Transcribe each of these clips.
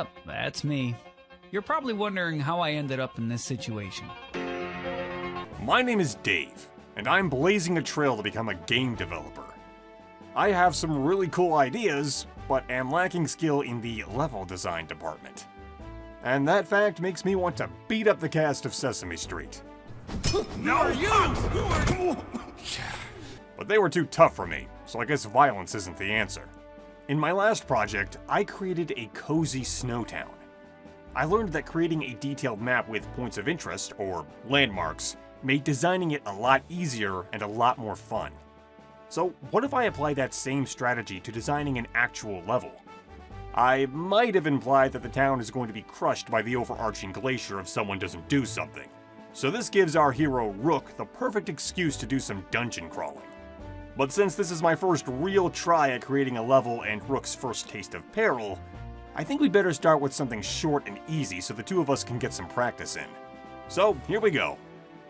Yup, that's me. You're probably wondering how I ended up in this situation. My name is Dave, and I'm blazing a trail to become a game developer. I have some really cool ideas, but am lacking skill in the level design department. And that fact makes me want to beat up the cast of Sesame Street. No, you! But they were too tough for me, so I guess violence isn't the answer. In my last project, I created a cozy snow town. I learned that creating a detailed map with points of interest, or landmarks, made designing it a lot easier and a lot more fun. So what if I apply that same strategy to designing an actual level? I might have implied that the town is going to be crushed by the overarching glacier if someone doesn't do something. So this gives our hero Rook the perfect excuse to do some dungeon crawling. But since this is my first real try at creating a level and Rook's first taste of peril, I think we'd better start with something short and easy so the two of us can get some practice in. So here we go.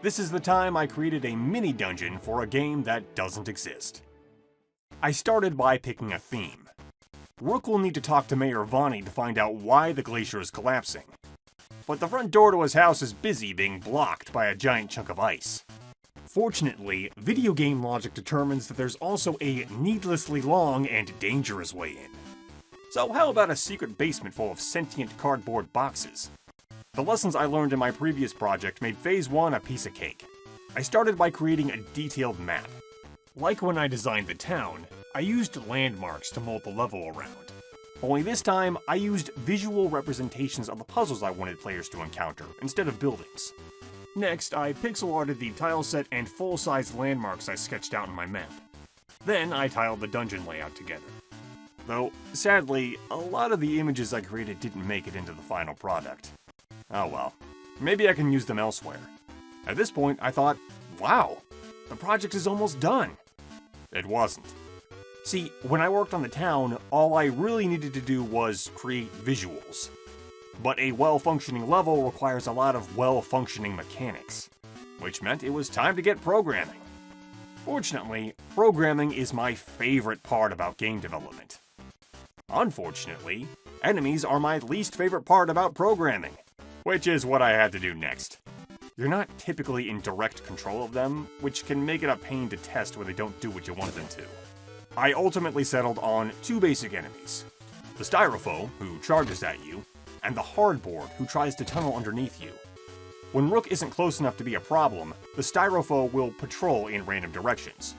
This is the time I created a mini dungeon for a game that doesn't exist. I started by picking a theme. Rook will need to talk to Mayor Vani to find out why the glacier is collapsing. But the front door to his house is busy being blocked by a giant chunk of ice. Fortunately, video game logic determines that there's also a needlessly long and dangerous way in. So how about a secret basement full of sentient cardboard boxes? The lessons I learned in my previous project made Phase 1 a piece of cake. I started by creating a detailed map. Like when I designed the town, I used landmarks to mold the level around. Only this time, I used visual representations of the puzzles I wanted players to encounter, instead of buildings. Next, I pixel arted the tile set and full-size landmarks I sketched out in my map. Then I tiled the dungeon layout together. Though, sadly, a lot of the images I created didn't make it into the final product. Oh well, maybe I can use them elsewhere. At this point, I thought, wow, the project is almost done. It wasn't. See, when I worked on the town, all I really needed to do was create visuals. But a well-functioning level requires a lot of well-functioning mechanics, which meant it was time to get programming. Fortunately, programming is my favorite part about game development. Unfortunately, enemies are my least favorite part about programming, which is what I had to do next. You're not typically in direct control of them, which can make it a pain to test when they don't do what you want them to. I ultimately settled on two basic enemies: the Styrofoam, who charges at you, and the Hardboard, who tries to tunnel underneath you. When Rook isn't close enough to be a problem, the Styrofoam will patrol in random directions.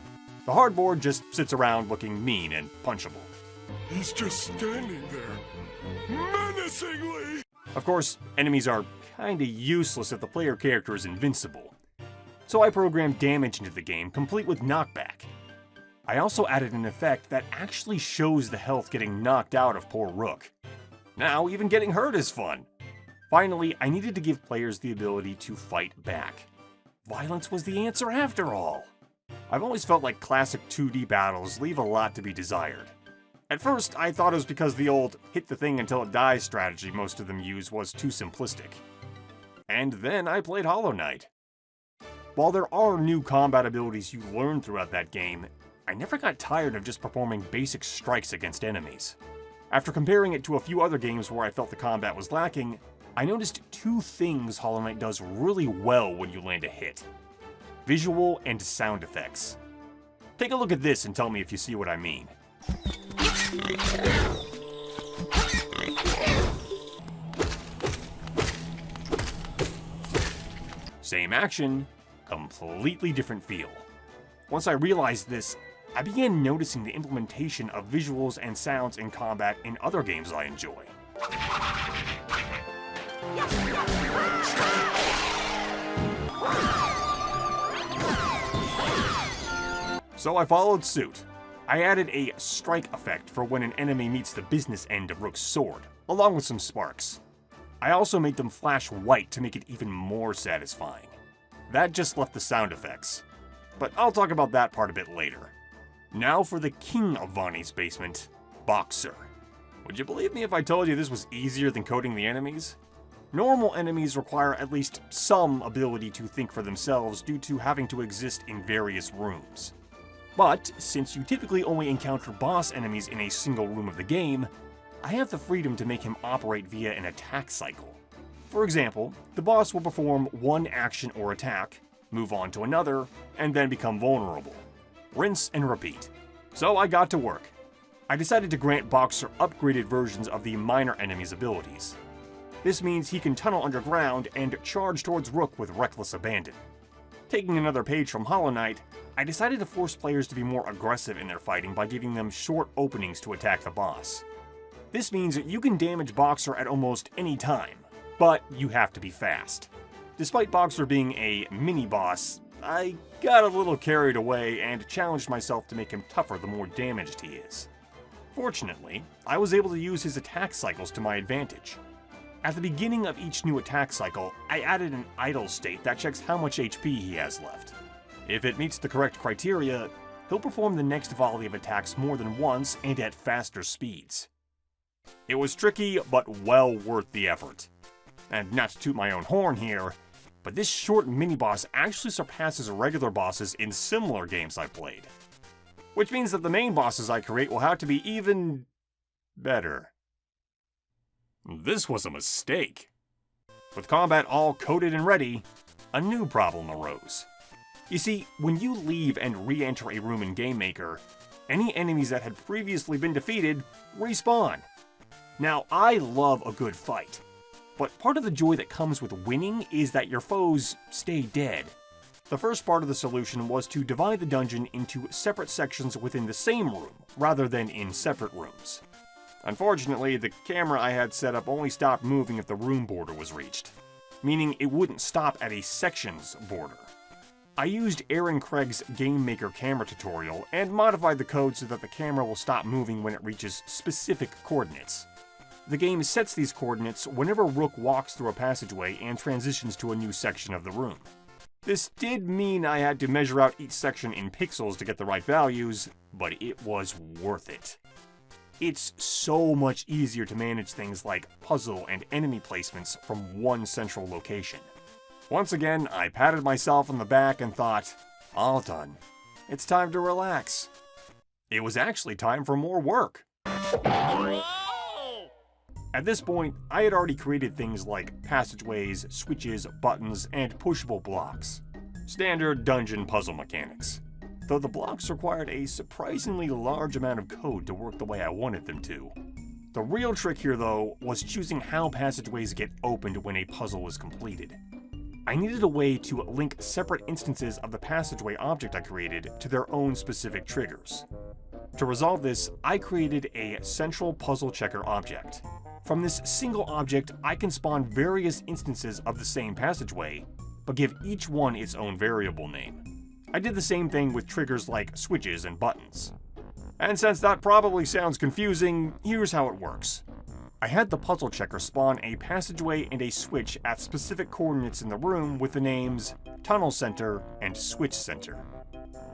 The Hardboard just sits around looking mean and punchable. He's just standing there, menacingly! Of course, enemies are kinda useless if the player character is invincible. So I programmed damage into the game, complete with knockback. I also added an effect that actually shows the health getting knocked out of poor Rook. Now, even getting hurt is fun! Finally, I needed to give players the ability to fight back. Violence was the answer after all! I've always felt like classic 2D battles leave a lot to be desired. At first, I thought it was because the old hit the thing until it dies strategy most of them use was too simplistic. And then I played Hollow Knight. While there are new combat abilities you learn throughout that game, I never got tired of just performing basic strikes against enemies. After comparing it to a few other games where I felt the combat was lacking, I noticed two things Hollow Knight does really well when you land a hit: visual and sound effects. Take a look at this and tell me if you see what I mean. Same action, completely different feel. Once I realized this, I began noticing the implementation of visuals and sounds in combat in other games I enjoy. So I followed suit. I added a strike effect for when an enemy meets the business end of Rook's sword, along with some sparks. I also made them flash white to make it even more satisfying. That just left the sound effects. But I'll talk about that part a bit later. Now for the king of Vani's basement, Boxer. Would you believe me if I told you this was easier than coding the enemies? Normal enemies require at least some ability to think for themselves due to having to exist in various rooms. But since you typically only encounter boss enemies in a single room of the game, I have the freedom to make him operate via an attack cycle. For example, the boss will perform one action or attack, move on to another, and then become vulnerable. Rinse and repeat. So I got to work. I decided to grant Boxer upgraded versions of the minor enemy's abilities. This means he can tunnel underground and charge towards Rook with reckless abandon. Taking another page from Hollow Knight, I decided to force players to be more aggressive in their fighting by giving them short openings to attack the boss. This means that you can damage Boxer at almost any time, but you have to be fast. Despite Boxer being a mini-boss, I got a little carried away and challenged myself to make him tougher the more damaged he is. Fortunately, I was able to use his attack cycles to my advantage. At the beginning of each new attack cycle, I added an idle state that checks how much HP he has left. If it meets the correct criteria, he'll perform the next volley of attacks more than once and at faster speeds. It was tricky, but well worth the effort. And not to toot my own horn here, but this short mini-boss actually surpasses regular bosses in similar games I've played. Which means that the main bosses I create will have to be even better. This was a mistake. With combat all coded and ready, a new problem arose. You see, when you leave and re-enter a room in Game Maker, any enemies that had previously been defeated respawn. Now, I love a good fight, but part of the joy that comes with winning is that your foes stay dead. The first part of the solution was to divide the dungeon into separate sections within the same room, rather than in separate rooms. Unfortunately, the camera I had set up only stopped moving if the room border was reached, meaning it wouldn't stop at a sections border. I used Aaron Craig's Game Maker camera tutorial and modified the code so that the camera will stop moving when it reaches specific coordinates. The game sets these coordinates whenever Rook walks through a passageway and transitions to a new section of the room. This did mean I had to measure out each section in pixels to get the right values, but it was worth it. It's so much easier to manage things like puzzle and enemy placements from one central location. Once again, I patted myself on the back and thought, all done. It's time to relax. It was actually time for more work. At this point, I had already created things like passageways, switches, buttons, and pushable blocks. Standard dungeon puzzle mechanics. Though the blocks required a surprisingly large amount of code to work the way I wanted them to. The real trick here, though, was choosing how passageways get opened when a puzzle is completed. I needed a way to link separate instances of the passageway object I created to their own specific triggers. To resolve this, I created a central puzzle checker object. From this single object, I can spawn various instances of the same passageway, but give each one its own variable name. I did the same thing with triggers like switches and buttons. And since that probably sounds confusing, here's how it works. I had the puzzle checker spawn a passageway and a switch at specific coordinates in the room with the names Tunnel Center and Switch Center.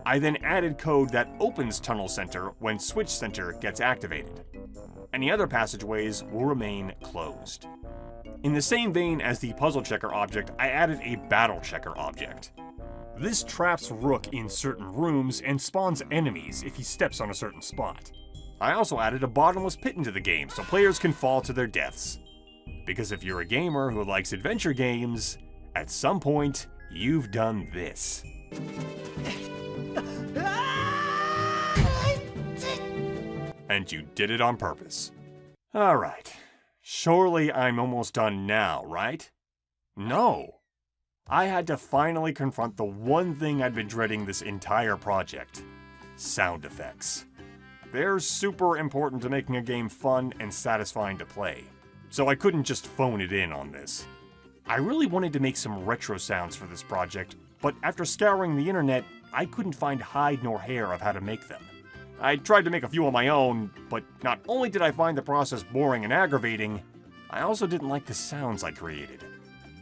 I then added code that opens Tunnel Center when Switch Center gets activated. Any other passageways will remain closed. In the same vein as the puzzle checker object, I added a battle checker object. This traps Rook in certain rooms and spawns enemies if he steps on a certain spot. I also added a bottomless pit into the game so players can fall to their deaths. Because if you're a gamer who likes adventure games, at some point, you've done this. And you did it on purpose. Alright, surely I'm almost done now, right? No. I had to finally confront the one thing I'd been dreading this entire project. Sound effects. They're super important to making a game fun and satisfying to play, so I couldn't just phone it in on this. I really wanted to make some retro sounds for this project, but after scouring the internet, I couldn't find hide nor hair of how to make them. I tried to make a few on my own, but not only did I find the process boring and aggravating, I also didn't like the sounds I created.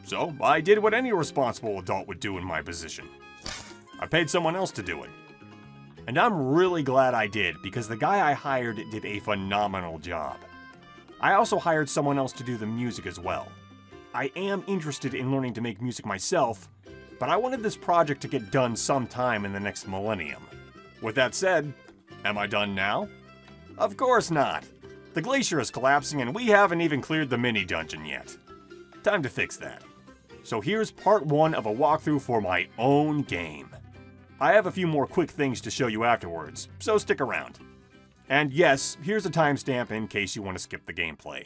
So I did what any responsible adult would do in my position. I paid someone else to do it. And I'm really glad I did, because the guy I hired did a phenomenal job. I also hired someone else to do the music as well. I am interested in learning to make music myself, but I wanted this project to get done sometime in the next millennium. With that said, am I done now? Of course not! The glacier is collapsing and we haven't even cleared the mini dungeon yet. Time to fix that. So here's part 1 of a walkthrough for my own game. I have a few more quick things to show you afterwards, so stick around. And yes, here's a timestamp in case you want to skip the gameplay.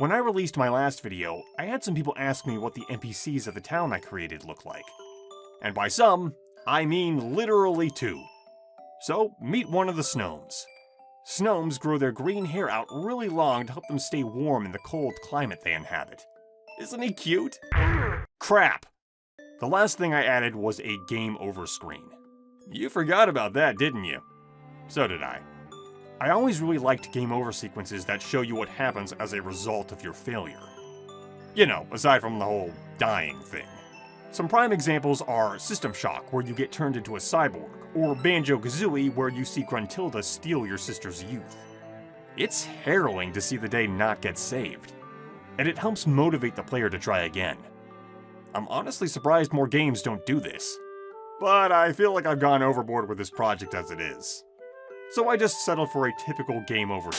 When I released my last video, I had some people ask me what the NPCs of the town I created look like. And by some, I mean literally 2. So, meet one of the Snomes. Snomes grow their green hair out really long to help them stay warm in the cold climate they inhabit. Isn't he cute? Crap! The last thing I added was a game over screen. You forgot about that, didn't you? So did I. I always really liked game over sequences that show you what happens as a result of your failure. You know, aside from the whole dying thing. Some prime examples are System Shock, where you get turned into a cyborg, or Banjo-Kazooie, where you see Gruntilda steal your sister's youth. It's harrowing to see the day not get saved, and it helps motivate the player to try again. I'm honestly surprised more games don't do this, but I feel like I've gone overboard with this project as it is. So I just settled for a typical game over.